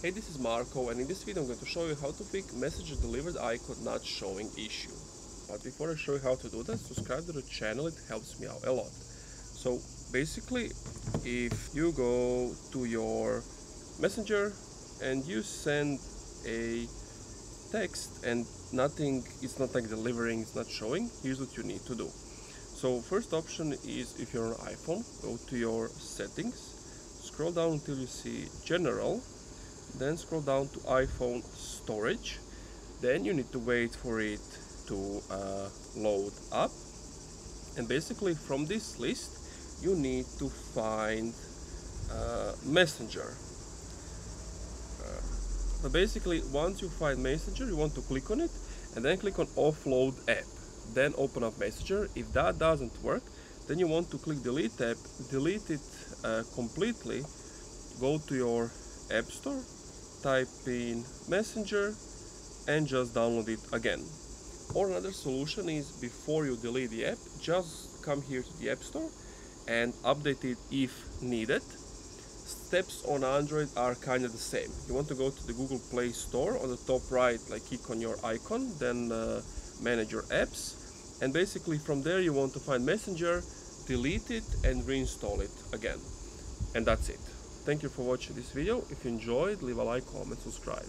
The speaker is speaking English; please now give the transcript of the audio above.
Hey, this is Marco, and in this video I'm going to show you how to fix message delivered icon not showing issue. But before I show you how to do that, subscribe to the channel, it helps me out a lot. So basically, if you go to your messenger and you send a text and nothing, it's not like delivering, it's not showing, here's what you need to do. So first option is, if you're on iPhone, go to your settings, scroll down until you see general, then scroll down to iPhone storage. Then you need to wait for it to load up, and basically from this list you need to find Messenger. But basically once you find Messenger, you want to click on it and then click on offload app, then open up Messenger. If that doesn't work, then you want to click delete app, delete it completely, go to your app store, type in Messenger and just download it again. Or another solution is, before you delete the app, just come here to the App Store and update it if needed. Steps on Android are kind of the same. You want to go to the Google Play Store, on the top right, like click on your icon, then manage your apps, and basically from there you want to find Messenger, delete it and reinstall it again. And that's it. Thank you for watching this video. If you enjoyed, leave a like, comment, subscribe.